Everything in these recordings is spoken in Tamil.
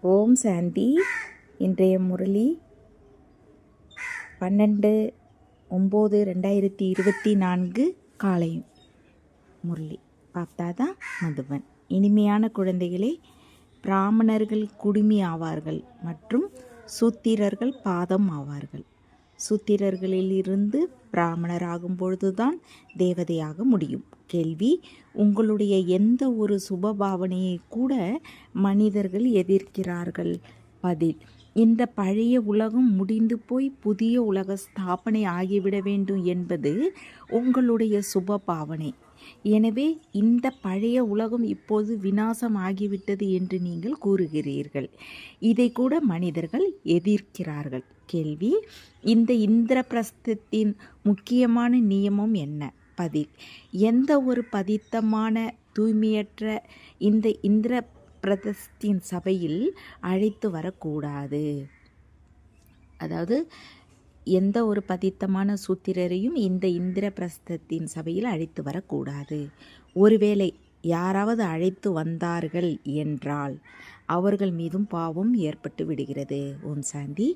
ஓம் சாந்தி. இன்றைய முரளி 12/9/2024 காலை முரளி. பார்த்தாதான் மதுபன். இனிமையான குழந்தைகளே, பிராமணர்கள் குடுமி ஆவார்கள் மற்றும் சூத்திரர்கள் பாதம் ஆவார்கள். சூத்திரர்களிலிருந்து பிராமணர் ஆகும் பொழுதுதான் தேவதையாக முடியும். கேள்வி: உங்களுடைய எந்த ஒரு சுபபாவனையை கூட மனிதர்கள் எதிர்க்கிறார்கள். பதில்: இந்த பழைய உலகம் முடிந்து போய் புதிய உலக ஸ்தாபனை ஆகிவிட வேண்டும் என்பது உங்களுடைய சுபபாவனை. எனவே இந்த பழைய உலகம் இப்போது விநாசம் ஆகிவிட்டது என்று நீங்கள் கூறுகிறீர்கள். இதை கூட மனிதர்கள் எதிர்க்கிறார்கள். கேள்வி: இந்த இந்திரபிரஸ்தத்தின் முக்கியமான நியமம் என்ன? பதில்: எந்த ஒரு பதித்தமான தூய்மையற்ற இந்த இந்திரபிரஸ்தத்தின் சபையில் அழைத்து வரக்கூடாது. அதாவது எந்த ஒரு பதித்தமான சூத்திரரையும் இந்த இந்திரபிரஸ்தத்தின் சபையில் அழைத்து வரக்கூடாது. ஒருவேளை யாராவது அழைத்து வந்தார்கள் என்றால் அவர்கள் மீதும் பாவம் ஏற்பட்டு விடுகிறது. ஓம் சாந்தி.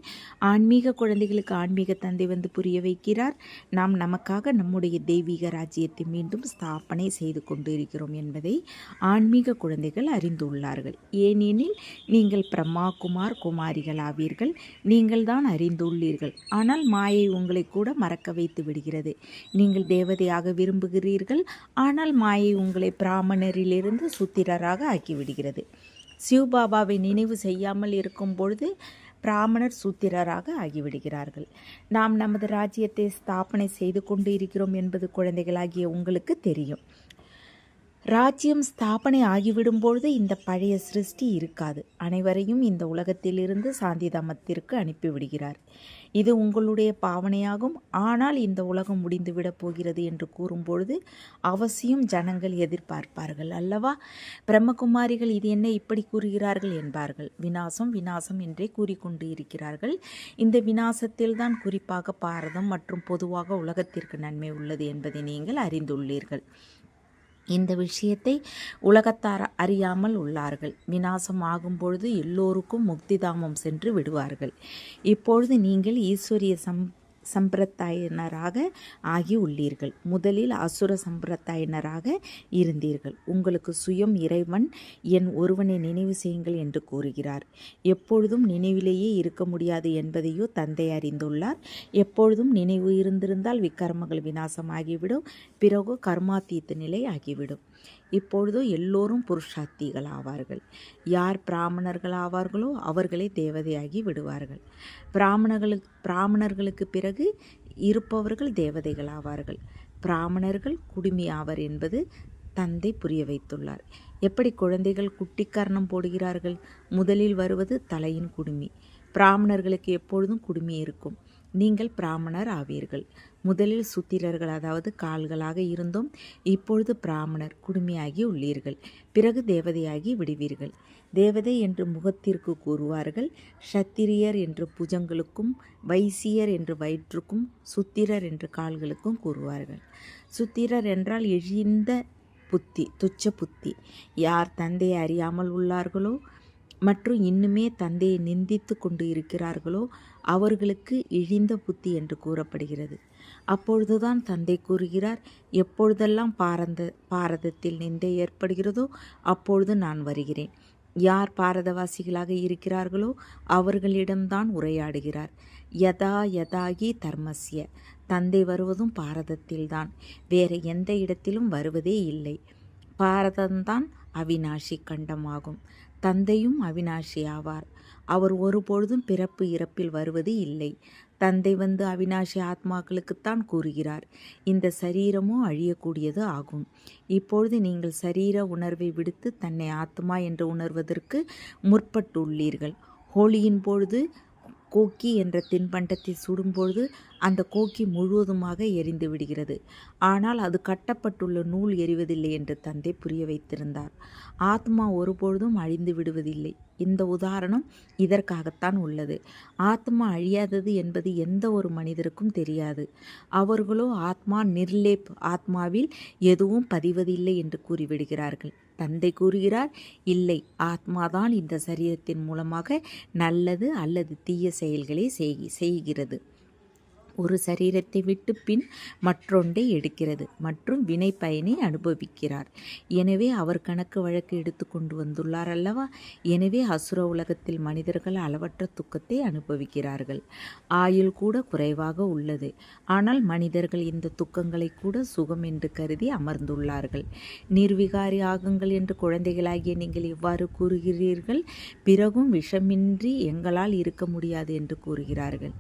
ஆன்மீக குழந்தைகளுக்கு ஆன்மீக தந்தை வந்து புரிய வைக்கிறார். நாம் நமக்காக நம்முடைய தெய்வீக ராஜ்யத்தை மீண்டும் ஸ்தாபனை செய்து கொண்டு இருக்கிறோம் என்பதை ஆன்மீக குழந்தைகள் அறிந்துள்ளார்கள். ஏனெனில் நீங்கள் பிரம்மா குமார் குமாரிகள் ஆவீர்கள். நீங்கள் தான் அறிந்துள்ளீர்கள். ஆனால் மாயை உங்களை கூட மறக்க வைத்து விடுகிறது. நீங்கள் தேவதையாக விரும்புகிறீர்கள். ஆனால் மாயை உங்களை பிராமணரிலிருந்து சூத்திரராக ஆக்கிவிடுகிறது. சிவபாபாவை நினைவு செய்யாமல் இருக்கும் பொழுது பிராமணர் சூத்திரராக ஆகிவிடுகிறார்கள். நாம் நமது ராஜ்யத்தை ஸ்தாபனை செய்து கொண்டு இருக்கிறோம் என்பது குழந்தைகளாகிய உங்களுக்கு தெரியும். ராஜ்யம் ஸ்தாபனை ஆகிவிடும் பொழுது இந்த பழைய சிருஷ்டி இருக்காது. அனைவரையும் இந்த உலகத்திலிருந்து சாந்திதாமத்திற்கு அனுப்பிவிடுகிறார். இது உங்களுடைய பாவனையாகும். ஆனால் இந்த உலகம் முடிந்துவிடப் போகிறது என்று கூறும்பொழுது அவசியம் ஜனங்கள் எதிர்பார்ப்பார்கள் அல்லவா? பிரம்மகுமாரிகள் இது என்ன இப்படி கூறுகிறார்கள் என்பார்கள். விநாசம் விநாசம் என்றே கூறிக்கொண்டு இருக்கிறார்கள். இந்த விநாசத்தில் தான் குறிப்பாக பாரதம் மற்றும் பொதுவாக உலகத்திற்கு நன்மை உள்ளது என்பதை நீங்கள் அறிந்துள்ளீர்கள். இந்த விஷயத்தை உலகத்தார் அறியாமல் உள்ளார்கள். விநாசம் ஆகும் பொழுது எல்லோருக்கும் முக்திதாமம் சென்று விடுவார்கள். இப்பொழுது நீங்கள் ஈஸ்வரிய சம்பிரதாயினராக ஆகி உள்ளீர்கள். முதலில் அசுர சம்பிரதாயினராக இருந்தீர்கள். உங்களுக்கு சுயம் இறைவன் என் ஒருவனை நினைவு செய்யுங்கள் என்று கூறுகிறார். எப்பொழுதும் நினைவிலேயே இருக்க முடியாது என்பதையோ தந்தை அறிந்துள்ளார். எப்பொழுதும் நினைவு இருந்திருந்தால் விக்கர்மங்கள் விநாசமாகிவிடும். பிறகு கர்மாத்தீத்த நிலை ஆகிவிடும். இப்பொழுதோ எல்லோரும் புருஷார்த்திகள் ஆவார்கள். யார் பிராமணர்கள் ஆவார்களோ அவர்களே தேவதையாகி விடுவார்கள். பிராமணர்களுக்கு பிறகு இருப்பவர்கள் தேவதைகள் ஆவார்கள். பிராமணர்கள் குடுமி ஆவர் என்பது தந்தை புரிய வைத்துள்ளார். எப்படி குழந்தைகள் குட்டிக்கர்ணம் போடுகிறார்கள்? முதலில் வருவது தலையின் குடுமி. பிராமணர்களுக்கு எப்பொழுதும் குடுமி இருக்கும். நீங்கள் பிராமணர் ஆவீர்கள். முதலில் சூத்திரர்கள் அதாவது கால்களாக இருந்தோம். இப்பொழுது பிராமணர் குடுமியாகி உள்ளீர்கள். பிறகு தேவதையாகி விடுவீர்கள். தேவதை என்று முகத்திற்கு கூறுவார்கள். சத்திரியர் என்று புஜங்களுக்கும், வைசியர் என்று வயிற்றுக்கும், சுத்திரர் என்று கால்களுக்கும் கூறுவார்கள். சுத்திரர் என்றால் இழிந்த புத்தி, துச்ச புத்தி. யார் தந்தையை அறியாமல் உள்ளார்களோ மற்றும் இன்னுமே தந்தையை நிந்தித்து கொண்டு இருக்கிறார்களோ அவர்களுக்கு இழிந்த புத்தி என்று கூறப்படுகிறது. அப்பொழுதுதான் தந்தை கூறுகிறார், எப்பொழுதெல்லாம் பாரதத்தில் நிந்தை ஏற்படுகிறதோ அப்பொழுது நான் வருகிறேன். யார் பாரதவாசிகளாக இருக்கிறார்களோ அவர்களிடம்தான் உரையாடுகிறார். யதா யதாகி தர்மஸ்ய. தந்தை வருவதும் பாரதத்தில்தான், வேறு எந்த இடத்திலும் வருவதே இல்லை. பாரதம்தான் அவிநாசி கண்டமாகும். தந்தையும் அவிநாசி ஆவார். அவர் ஒருபொழுதும் பிறப்பு இறப்பில் வருவது இல்லை. தந்தை வந்து அவிநாசி ஆத்மாக்களுக்குத்தான் கூறுகிறார், இந்த சரீரமோ அழியக்கூடியது ஆகும். இப்பொழுது நீங்கள் சரீர உணர்வை விடுத்து தன்னை ஆத்மா என்று உணர்வதற்கு முற்பட்டுள்ளீர்கள். ஹோலியின் பொழுது கோக்கி என்ற தின்பண்டத்தை சுடும்பொழுது அந்த கோக்கி முழுவதுமாக எரிந்து விடுகிறது. ஆனால் அது கட்டப்பட்டுள்ள நூல் எரிவதில்லை என்று தந்தை புரிய வைத்திருந்தார். ஆத்மா ஒருபொழுதும் அழிந்து விடுவதில்லை. இந்த உதாரணம் இதற்காகத்தான் உள்ளது. ஆத்மா அழியாதது என்பது எந்த ஒரு மனிதருக்கும் தெரியாது. அவர்களோ ஆத்மா நிர்லேப், ஆத்மாவில் எதுவும் பதிவதில்லை என்று கூறிவிடுகிறார்கள். தந்தை கூறுகிறார், இல்லை, ஆத்மாதான் இந்த சரீரத்தின் மூலமாக நல்லது அல்லது தீய செயல்களை செய்கிறது. ஒரு சரீரத்தை விட்டு பின் மற்றொன்றை எடுக்கிறது மற்றும் வினை பயனை அனுபவிக்கிறார். எனவே அவர் கணக்கு வழக்கு எடுத்து கொண்டு வந்துள்ளார் அல்லவா? எனவே அசுர உலகத்தில் மனிதர்கள் அளவற்ற துக்கத்தை அனுபவிக்கிறார்கள். ஆயுள் கூட குறைவாக உள்ளது. ஆனால் மனிதர்கள் இந்த துக்கங்களை கூட சுகம் என்று கருதி அமர்ந்துள்ளார்கள். நிர்விகாரி ஆகுங்கள் என்று குழந்தைகளாகிய நீங்கள் எவ்வாறு கூறுகிறீர்கள்? பிறகும் விஷமின்றி எங்களால் இருக்க முடியாது என்று கூறுகிறார்கள்.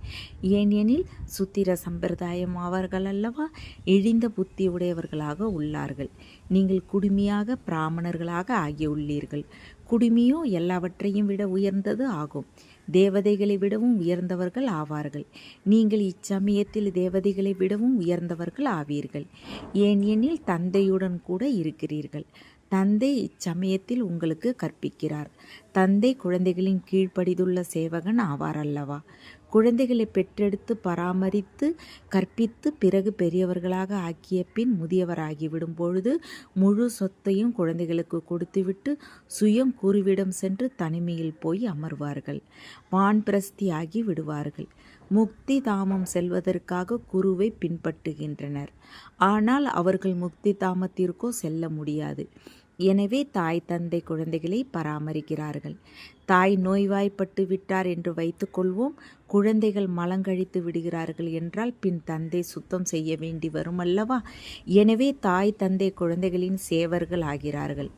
ஏனெனில் சுத்திர சம்பிரதாயம் ஆவார்கள் அல்லவா? இழிந்த புத்தி உடையவர்களாக உள்ளார்கள். நீங்கள் குடுமியாக பிராமணர்களாக ஆகியுள்ளீர்கள். குடுமியோ எல்லாவற்றையும் விட உயர்ந்தது ஆகும். தேவதைகளை விடவும் உயர்ந்தவர்கள் ஆவார்கள். நீங்கள் இச்சமயத்தில் தேவதைகளை விடவும் உயர்ந்தவர்கள் ஆவீர்கள். ஏனெனில் தந்தையுடன் கூட இருக்கிறீர்கள். தந்தை இச்சமயத்தில் உங்களுக்கு கற்பிக்கிறார். தந்தை குழந்தைகளின் கீழ்ப்படிந்துள்ள சேவகன் ஆவார் அல்லவா? குழந்தைகளை பெற்றெடுத்து பராமரித்து கற்பித்து பிறகு பெரியவர்களாக ஆக்கிய பின் முதியவராகிவிடும் பொழுது முழு சொத்தையும் குழந்தைகளுக்கு கொடுத்துவிட்டு சுயம் குருவிடம் சென்று தனிமையில் போய் அமர்வார்கள். வான்பிரஸ்தி ஆகி விடுவார்கள். முக்தி தாமம் செல்வதற்காக குருவை பின்பற்றுகின்றனர். ஆனால் அவர்கள் முக்தி தாமத்திற்கோ செல்ல முடியாது. எனவே தாய் தந்தை குழந்தைகளை பராமரிக்கிறார்கள். தாய் நோய்வாய்ப்பட்டு விட்டார் என்று வைத்துக்கொள்வோம். குழந்தைகள் மலங்கழித்து விடுகிறார்கள் என்றால் பின் தந்தை சுத்தம் செய்ய வேண்டி வரும் அல்லவா? எனவே தாய் தந்தை குழந்தைகளின் சேவர்கள் ஆகிறார்கள்.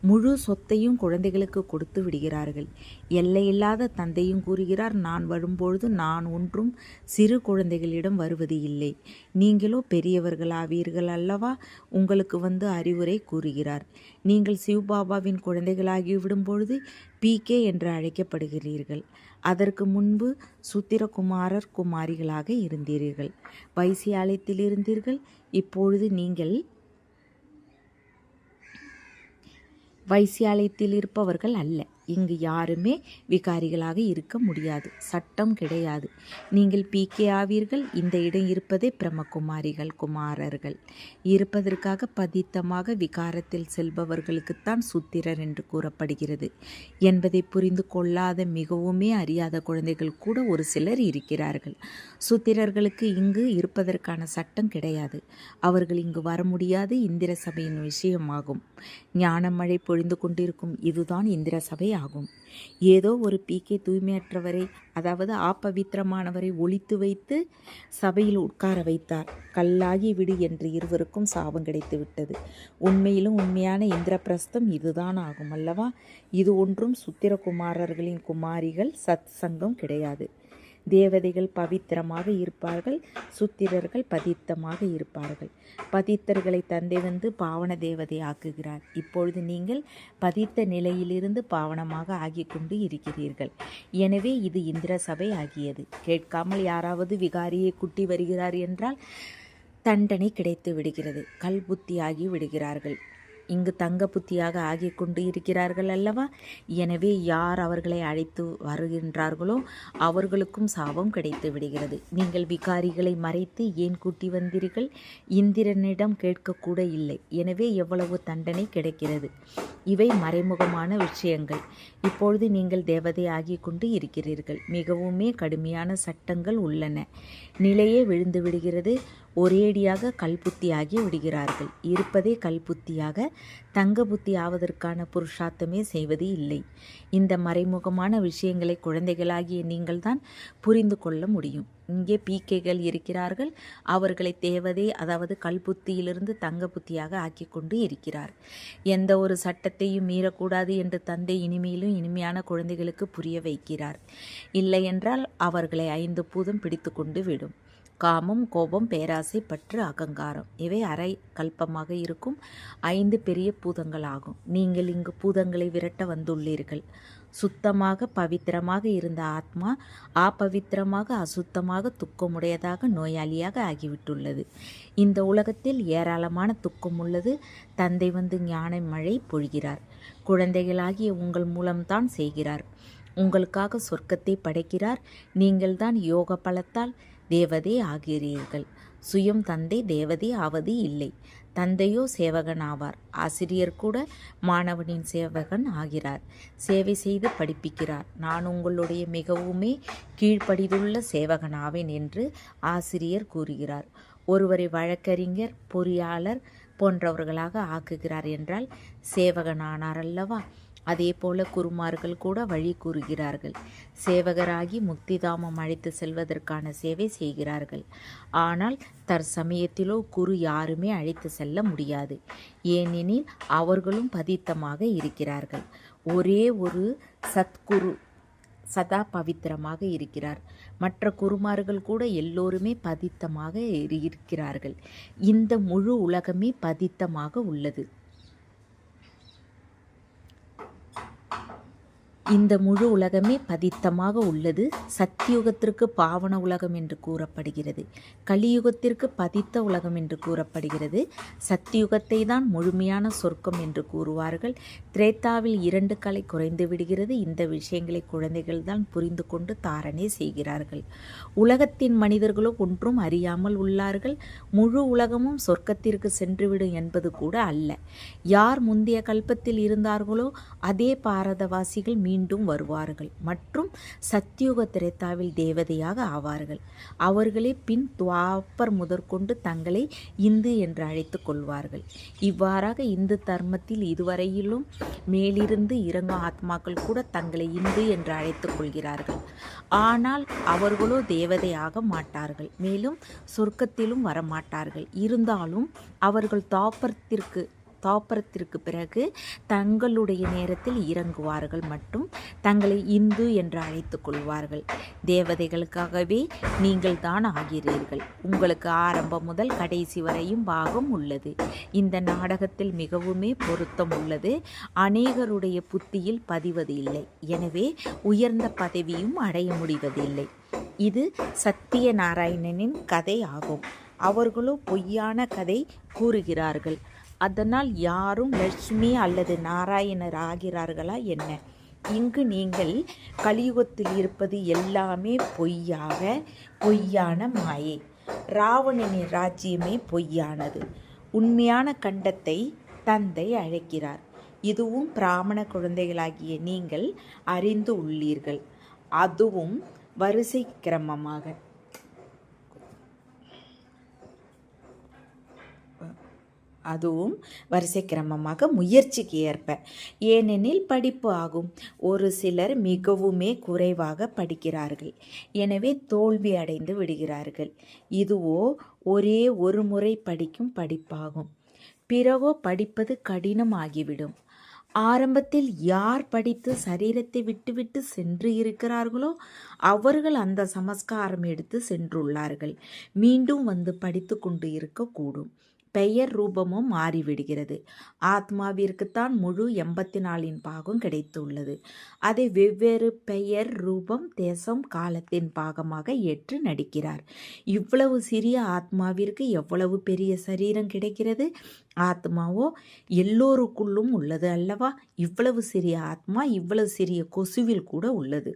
முழு சொத்தையும் குழந்தைகளுக்கு கொடுத்து விடுகிறார்கள். எல்லையில்லாத தந்தையும் கூறுகிறார், நான் வரும்பொழுது நான் ஒன்றும் சிறு குழந்தைகளிடம் வருவது இல்லை. நீங்களோ பெரியவர்களாவீர்கள் அல்லவா? உங்களுக்கு வந்து அறிவுரை கூறுகிறார். நீங்கள் சிவபாபாவின் குழந்தைகளாகிவிடும் பொழுது PK என்று அழைக்கப்படுகிறீர்கள். அதற்கு முன்பு சூத்திரகுமாரர் குமாரிகளாக இருந்தீர்கள். வைசியாலயத்தில் இருந்தீர்கள். இப்பொழுது நீங்கள் வைசியாலயத்தில் இருப்பவர்கள் அல்ல. இங்கு யாருமே விகாரிகளாக இருக்க முடியாது. சட்டம் கிடையாது. நீங்கள் PK ஆவீர்கள். இந்த இடம் இருப்பதே பிரம்மகுமாரிகள் குமாரர்கள் இருப்பதற்காக பதித்தமாக விகாரத்தில் செல்பவர்களுக்குத்தான் சூத்திரர் என்று கூறப்படுகிறது என்பதை புரிந்து கொள்ளாத மிகவுமே அறியாத குழந்தைகள் கூட ஒரு சிலர் இருக்கிறார்கள். சூத்திரர்களுக்கு இங்கு இருப்பதற்கான சட்டம் கிடையாது. அவர்கள் இங்கு வர முடியாது. இந்திர சபையின் விஷயமாகும். ஞானமழை பொழிந்து கொண்டிருக்கும் இதுதான் இந்திர சபை ஆகும். ஏதோ ஒரு PK தூய்மையற்றவரை, அதாவது ஆபவித்திரமானவரை ஒழித்து வைத்து சபையில் உட்கார வைத்தார். கல்லாகி விடு என்று இருவருக்கும் சாபம் கிடைத்து விட்டது. உண்மையிலும் உண்மையான இந்திரபிரஸ்தம் இதுதான் ஆகும் அல்லவா? இது ஒன்றும் சுத்திரகுமாரர்களின் குமாரிகள் சத் சங்கம் கிடையாது. தேவதைகள் பவித்திரமாக இருப்பார்கள். சுத்திரர்கள் பதித்தமாக இருப்பார்கள். பதித்தர்களை தந்தை வந்து பாவன தேவதை ஆக்குகிறார். இப்பொழுது நீங்கள் பதித்த நிலையிலிருந்து பாவனமாக ஆகிக்கொண்டு இருக்கிறீர்கள். எனவே இது இந்திர சபை ஆகியது. கேட்காமல் யாராவது விகாரியை குட்டி வருகிறார் என்றால் தண்டனை கிடைத்து விடுகிறது. கல் புத்தியாகி விடுகிறார்கள். இங்கு தங்க புத்தியாக ஆகி கொண்டு இருக்கிறார்கள் அல்லவா? எனவே யார் அவர்களை அழைத்து வருகின்றார்களோ அவர்களுக்கும் சாபம் கிடைத்து விடுகிறது. நீங்கள் விகாரிகளை மறைத்து ஏன் கூட்டி வந்தீர்கள்? இந்திரனிடம் கேட்கக்கூட இல்லை. எனவே எவ்வளவு தண்டனை கிடைக்கிறது? இவை மறைமுகமான விஷயங்கள். இப்பொழுது நீங்கள் தேவதை ஆகி கொண்டு இருக்கிறீர்கள். மிகவுமே கடுமையான சட்டங்கள் உள்ளன. நிலையே விழுந்து விடுகிறது. ஒரேடியாக கல்புத்தியாகி விடுகிறார்கள். இருப்பதே கல்புத்தியாக. தங்க புத்தி ஆவதற்கான புருஷார்த்தமே செய்வது இல்லை. இந்த மறைமுகமான விஷயங்களை குழந்தைகளாகிய நீங்கள் தான் புரிந்து கொள்ள முடியும். இங்கே PKகள் இருக்கிறார்கள். அவர்களை தேவதை, அதாவது கல்புத்தியிலிருந்து தங்க புத்தியாக ஆக்கி கொண்டு இருக்கிறார். எந்த ஒரு சட்டத்தையும் மீறக்கூடாது என்று தந்தை இனிமையிலும் இனிமையான குழந்தைகளுக்கு புரிய வைக்கிறார். இல்லை என்றால் அவர்களை 5 பூதம் பிடித்து கொண்டு விடும். காமம், கோபம், பேராசை, பற்று, அகங்காரம் இவை அரை கல்பமாக இருக்கும் 5 பெரிய பூதங்கள் ஆகும். நீங்கள் இங்கு பூதங்களை விரட்ட வந்துள்ளீர்கள். சுத்தமாக பவித்திரமாக இருந்த ஆத்மா ஆபவித்திரமாக, அசுத்தமாக, துக்கமுடையதாக, நோயாளியாக ஆகிவிட்டுள்ளது. இந்த உலகத்தில் ஏராளமான துக்கம் உள்ளது. தந்தை வந்து ஞான மழை பொழிகிறார். குழந்தைகளாகிய உங்கள் மூலம்தான் செய்கிறார். உங்களுக்காக சொர்க்கத்தை படைக்கிறார். நீங்கள்தான் யோக பலத்தால் தேவதை ஆகிறீர்கள். சுயம் தந்தை தேவதை ஆவது இல்லை. தந்தையோ சேவகன் ஆவார். ஆசிரியர் கூட மாணவனின் சேவகன் ஆகிறார். சேவை செய்து படிப்பிக்கிறார். நான் உங்களுடைய மிகவுமே கீழ்ப்படிந்துள்ள சேவகன் ஆவேன் என்று ஆசிரியர் கூறுகிறார். ஒருவரை வழக்கறிஞர், பொறியாளர் போன்றவர்களாக ஆக்குகிறார் என்றால் சேவகனானார் அல்லவா? அதே போல குருமார்கள் கூட வழி கூறுகிறார்கள். சேவகராகி முக்திதாமம் அழைத்து செல்வதற்கான சேவை செய்கிறார்கள். ஆனால் தற்சமயத்திலோ குரு யாருமே அழைத்து செல்ல முடியாது. ஏனெனில் அவர்களும் பதித்தமாக இருக்கிறார்கள். ஒரே ஒரு சத்குரு சதா பவித்திரமாக இருக்கிறார். மற்ற குருமார்கள் கூட எல்லோருமே பதித்தமாக இருக்கிறார்கள். இந்த முழு உலகமே பதித்தமாக உள்ளது. இந்த முழு உலகமே பதித்தமாக உள்ளது. சத்தியுகத்திற்கு பாவன உலகம் என்று கூறப்படுகிறது. கலியுகத்திற்கு பதித்த உலகம் என்று கூறப்படுகிறது. சத்தியுகத்தை தான் முழுமையான சொர்க்கம் என்று கூறுவார்கள். திரேத்தாவில் 2 கலை குறைந்து விடுகிறது. இந்த விஷயங்களை குழந்தைகள் தான் புரிந்து கொண்டு தாரணை செய்கிறார்கள். உலகத்தின் மனிதர்களோ ஒன்றும் அறியாமல் உள்ளார்கள். முழு உலகமும் சொர்க்கத்திற்கு சென்றுவிடும் என்பது கூட அல்ல. யார் முந்தைய கல்பத்தில் இருந்தார்களோ அதே பாரதவாசிகள் மீண்டும் வருவார்கள் மற்றும் சத்தியுக திரேத்தாவில் தேவதையாக ஆவார்கள். அவர்களே பின் துவாப்பர் முதற்கொண்டு தங்களை இந்து என்று அழைத்து கொள்வார்கள். இவ்வாறாக இந்து தர்மத்தில் இதுவரையிலும் மேலிருந்து இறங்கும் ஆத்மாக்கள் கூட தங்களை இந்து என்று அழைத்து கொள்கிறார்கள். ஆனால் அவர்களோ தேவதையாக மாட்டார்கள், மேலும் சொர்க்கத்திலும் வரமாட்டார்கள். இருந்தாலும் அவர்கள் தாப்பரத்திற்கு பிறகு தங்களுடைய நேரத்தில் இறங்குவார்கள் மற்றும் தங்களை இந்து என்று அழைத்து கொள்வார்கள். தேவதைகளுக்காகவே நீங்கள் தான் ஆகிறீர்கள். உங்களுக்கு ஆரம்பம் முதல் கடைசி வரையும் பாகம் உள்ளது. இந்த நாடகத்தில் மிகவுமே பொருத்தம் உள்ளது. அநேகருடைய புத்தியில் பதிவது இல்லை. எனவே உயர்ந்த பதவியும் அடைய முடிவதில்லை. இது சத்திய நாராயணனின் கதை ஆகும். அவர்களோ பொய்யான கதை கூறுகிறார்கள். அதனால் யாரும் லட்சுமி அல்லது நாராயணர் ஆகிறார்களா என்ன? இங்கு நீங்கள் கலியுகத்தில் இருப்பது எல்லாமே பொய்யான மாயை. ராவணனின் ராஜ்யமே பொய்யானது. உண்மையான கண்டத்தை தந்தை அழைக்கிறார். இதுவும் பிராமண குழந்தைகளாகிய நீங்கள் அறிந்து உள்ளீர்கள். அதுவும் வரிசை கிரமமாக முயற்சிக்கு ஏற்ப. ஏனெனில் படிப்பு ஆகும். ஒரு சிலர் மிகவுமே குறைவாக படிக்கிறார்கள். எனவே தோல்வி அடைந்து விடுகிறார்கள். இதுவோ ஒரே ஒரு முறை படிக்கும் படிப்பாகும். பிறகோ படிப்பது கடினமாகிவிடும். ஆரம்பத்தில் யார் படித்து சரீரத்தை விட்டுவிட்டு சென்று இருக்கிறார்களோ அவர்கள் அந்த சமஸ்காரம் எடுத்து சென்றுள்ளார்கள். மீண்டும் வந்து படித்து கொண்டு இருக்கக்கூடும். பெயர் ரூபமும் மாறிவிடுகிறது. ஆத்மாவிற்குத்தான் முழு 84 பாகம் கிடைத்துள்ளது. அதை வெவ்வேறு பெயர், ரூபம், தேசம், காலத்தின் பாகமாக ஏற்று நடிக்கிறார். இவ்வளவு சிறிய ஆத்மாவிற்கு எவ்வளவு பெரிய சரீரம் கிடைக்கிறது? ஆத்மாவோ எல்லோருக்குள்ளும் உள்ளது அல்லவா? இவ்வளவு சிறிய ஆத்மா இவ்வளவு சிறிய கொசுவில் கூட உள்ளது.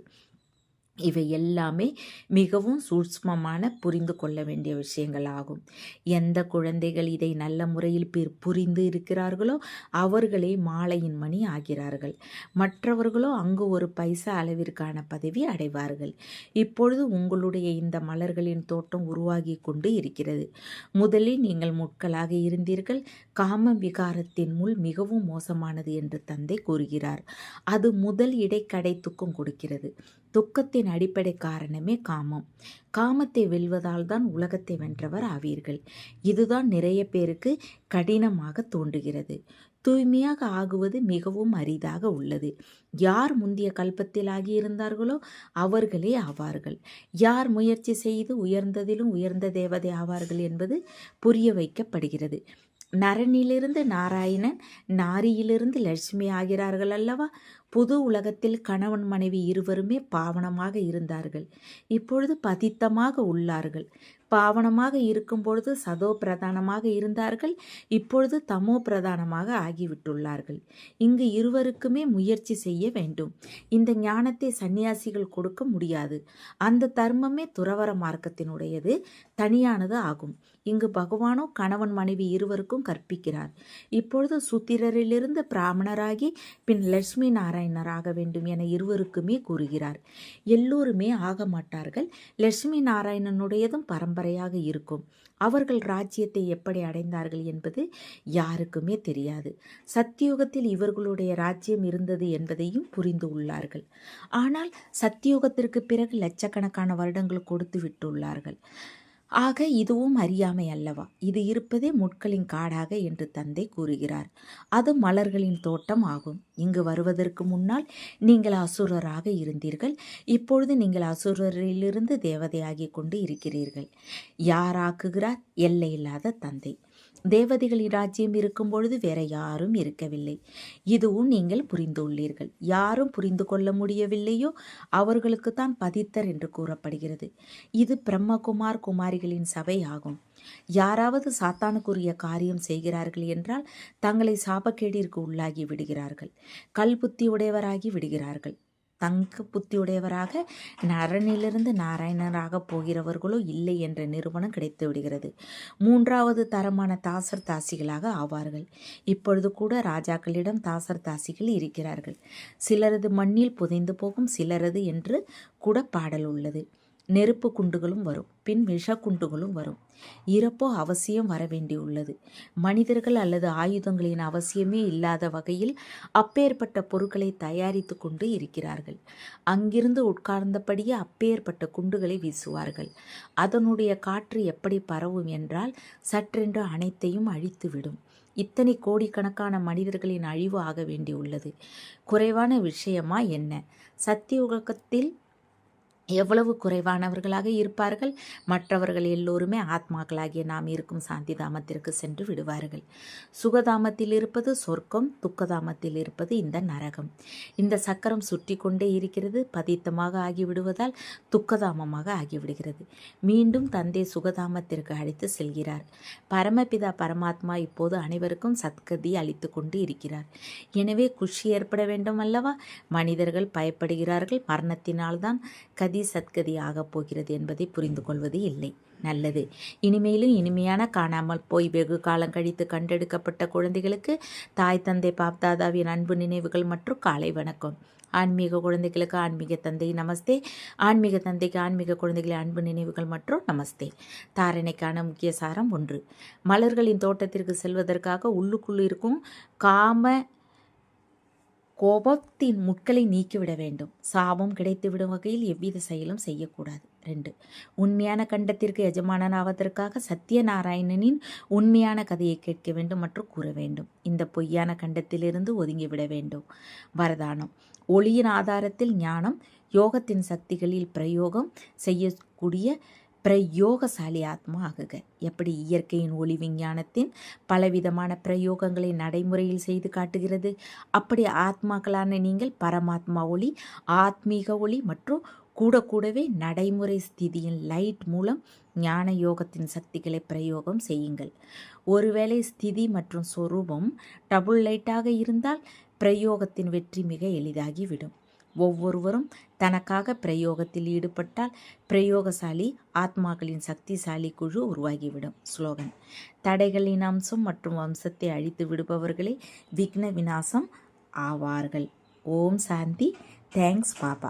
இவை எல்லாமே மிகவும் சூட்சுமமான புரிந்து கொள்ள வேண்டிய விஷயங்கள் ஆகும். எந்த குழந்தைகள் இதை நல்ல முறையில் புரிந்து இருக்கிறார்களோ அவர்களே மாலையின் மணி ஆகிறார்கள். மற்றவர்களோ அங்கு ஒரு பைசா அளவிற்கான பதவி அடைவார்கள். இப்பொழுது உங்களுடைய இந்த மலர்களின் தோட்டம் உருவாகி கொண்டு இருக்கிறது. முதலில் நீங்கள் முட்களாக இருந்தீர்கள். காம விகாரத்தின் முள் மிகவும் மோசமானது என்று தந்தை கூறுகிறார். அது முதல் இடைக்கடை துக்கம் கொடுக்கிறது. துக்கத்தின் அடிப்படை காரணமே காமம். காமத்தை வெல்வதால் தான் உலகத்தை வென்றவர் ஆவீர்கள். இதுதான் நிறைய பேருக்கு கடினமாக தோன்றுகிறது. தூய்மையாக ஆகுவது மிகவும் அரிதாக உள்ளது. யார் முந்தைய கல்பத்தில் ஆகியிருந்தார்களோ அவர்களே ஆவார்கள். யார் முயற்சி செய்து உயர்ந்ததிலும் உயர்ந்த தேவதை ஆவார்கள் என்பது புரிய வைக்கப்படுகிறது. நரனிலிருந்து நாராயணன், நாரியிலிருந்து லட்சுமி ஆகிறார்கள் அல்லவா? புது உலகத்தில் கணவன் மனைவி இருவருமே பாவனமாக இருந்தார்கள். இப்பொழுது பதித்தமாக உள்ளார்கள். பாவனமாக இருக்கும் பொழுது சதோ பிரதானமாக இருந்தார்கள், இப்பொழுது தமோ பிரதானமாக ஆகிவிட்டுள்ளார்கள். இங்கு இருவருக்குமே முயற்சி செய்ய வேண்டும். இந்த ஞானத்தை சந்நியாசிகள் கொடுக்க முடியாது. அந்த தர்மமே துறவற மார்க்கத்தினுடையது, தனியானது ஆகும். இங்கு பகவானோ கணவன் மனைவி இருவருக்கும் கற்பிக்கிறார். இப்பொழுது சூத்திரரிலிருந்து பிராமணராகி பின் லட்சுமி நாராயணராக வேண்டும் என இருவருக்குமே கூறுகிறார். எல்லோருமே ஆக மாட்டார்கள். லட்சுமி நாராயணனுடையதும் பரம்பரையாக இருக்கும். அவர்கள் ராஜ்யத்தை எப்படி அடைந்தார்கள் என்பது யாருக்குமே தெரியாது. சத்தியுகத்தில் இவர்களுடைய ராஜ்யம் இருந்தது என்பதையும் புரிந்து உள்ளார்கள். ஆனால் சத்தியுகத்திற்கு பிறகு லட்சக்கணக்கான வருடங்கள் கொடுத்து விட்டுள்ளார்கள். ஆக இதுவும் அறியாமை அல்லவா? இது இருப்பதே முட்களின் காடாக என்று தந்தை கூறுகிறார். அது மலர்களின் தோட்டம் ஆகும். இங்கு வருவதற்கு முன்னால் நீங்கள் அசுரராக இருந்தீர்கள். இப்பொழுது நீங்கள் அசுரரிலிருந்து தேவதையாகி கொண்டு இருக்கிறீர்கள். யாராக்குகிறார்? எல்லையில்லாத தந்தை. தேவதைகளின் ராஜ்யம் இருக்கும் பொழுது வேற யாரும் இருக்கவில்லை. இதுவும் நீங்கள் புரிந்துள்ளீர்கள். யாரும் புரிந்து கொள்ள முடியவில்லையோ அவர்களுக்கு தான் பதித்தர் என்று கூறப்படுகிறது. இது பிரம்மகுமார் குமாரிகளின் சபை ஆகும். யாராவது சாத்தானுக்குரிய காரியம் செய்கிறார்கள் என்றால் தங்களை சாபக்கேடிற்கு உள்ளாகி விடுகிறார்கள். கல்புத்தி உடையவராகி விடுகிறார்கள். தங்க புத்தியுடையவராக நரனிலிருந்து நாராயணராக போகிறவர்களோ இல்லை என்ற நிறுவனம் கிடைத்து விடுகிறது. மூன்றாவது தரமான தாசர் தாசிகளாக ஆவார்கள். இப்பொழுது கூட ராஜாக்களிடம் தாசர் தாசிகள் இருக்கிறார்கள். சிலரது மண்ணில் புதைந்து போகும், சிலரது என்று கூட பாடல் உள்ளது. நெருப்பு குண்டுகளும் வரும், பின் விஷ குண்டுகளும் வரும். இறப்போ அவசியம் வர வேண்டியுள்ளது. மனிதர்கள் அல்லது ஆயுதங்களின் அவசியமே இல்லாத வகையில் அப்பேற்பட்ட பொருட்களை தயாரித்து கொண்டு இருக்கிறார்கள். அங்கிருந்து உட்கார்ந்தபடியே அப்பேற்பட்ட குண்டுகளை வீசுவார்கள். அதனுடைய காற்று எப்படி பரவும் என்றால் சற்றென்று அனைத்தையும் அழித்துவிடும். இத்தனை கோடிக்கணக்கான மனிதர்களின் அழிவு ஆக வேண்டியுள்ளது. குறைவான விஷயமா என்ன? சத்தியுகத்தில் எவ்வளவு குறைவானவர்களாக இருப்பார்கள்? மற்றவர்கள் எல்லோருமே ஆத்மாக்களாகிய நாம் இருக்கும் சாந்தி தாமத்திற்கு சென்று விடுவார்கள். சுகதாமத்தில் இருப்பது சொர்க்கம், துக்கதாமத்தில் இருப்பது இந்த நரகம். இந்த சக்கரம் சுற்றி கொண்டே இருக்கிறது. பதித்தமாக ஆகிவிடுவதால் துக்கதாமமாக ஆகிவிடுகிறது. மீண்டும் தந்தை சுகதாமத்திற்கு அழைத்து செல்கிறார். பரமபிதா பரமாத்மா இப்போது அனைவருக்கும் சத்கதி அளித்து கொண்டு இருக்கிறார். எனவே குஷி ஏற்பட வேண்டும் அல்லவா? மனிதர்கள் பயப்படுகிறார்கள். மரணத்தினால்தான் கதி சத்கதி ஆகப் போகிறது என்பதை புரிந்து கொள்வது இல்லை. நல்லது. இனிமேலும் இனிமையான காணாமல் போய் வெகு காலம் கழித்து கண்டெடுக்கப்பட்ட குழந்தைகளுக்கு தாய் தந்தை பாப்தாதாவின் அன்பு நினைவுகள் மற்றும் காலை வணக்கம். ஆன்மீக குழந்தைகளுக்கு ஆன்மீக தந்தை நமஸ்தே. ஆன்மீக தந்தைக்கு ஆன்மீக குழந்தைகளின் அன்பு நினைவுகள் மற்றும் நமஸ்தே. தாரணைக்கான முக்கிய சாரம் 1. மலர்களின் தோட்டத்திற்கு செல்வதற்காக உள்ளுக்குள் இருக்கும் காம கோபத்தின் முட்களை நீக்கிவிட வேண்டும். சாபம் கிடைத்துவிடும் வகையில் எவ்வித செயலும் செய்யக்கூடாது. 2. உண்மையான கண்டத்திற்கு எஜமானனாவதற்காக சத்யநாராயணனின் உண்மையான கதையை கேட்க வேண்டும் மற்றும் கூற வேண்டும். இந்த பொய்யான கண்டத்திலிருந்து ஒதுங்கிவிட வேண்டும். வரதானம். ஒளியின் ஆதாரத்தில் ஞானம், யோகத்தின் சக்திகளில் பிரயோகம் செய்யக்கூடிய பிரயோகசாலி ஆத்மா ஆகுக. எப்படி இயற்கையின் ஒளி விஞ்ஞானத்தின் பலவிதமான பிரயோகங்களை நடைமுறையில் செய்து காட்டுகிறது, அப்படி ஆத்மாக்களான நீங்கள் பரமாத்மா ஒளி, ஆத்மீக ஒளி மற்றும் கூடவே நடைமுறை ஸ்திதியின் லைட் மூலம் ஞான யோகத்தின் சக்திகளை பிரயோகம் செய்யுங்கள். ஒருவேளை ஸ்திதி மற்றும் சொரூபம் டபுள் லைட்டாக இருந்தால் பிரயோகத்தின் வெற்றி மிக எளிதாகிவிடும். ஒவ்வொருவரும் தனக்காக பிரயோகத்தில் ஈடுபட்டால் பிரயோகசாலி ஆத்மாக்களின் சக்திசாலி குழு உருவாகிவிடும். ஸ்லோகன். தடைகளின் அம்சம் மற்றும் வம்சத்தை அழித்து விடுபவர்களே விக்ன விநாசம் ஆவார்கள். ஓம் சாந்தி. தேங்க்ஸ் பாபா.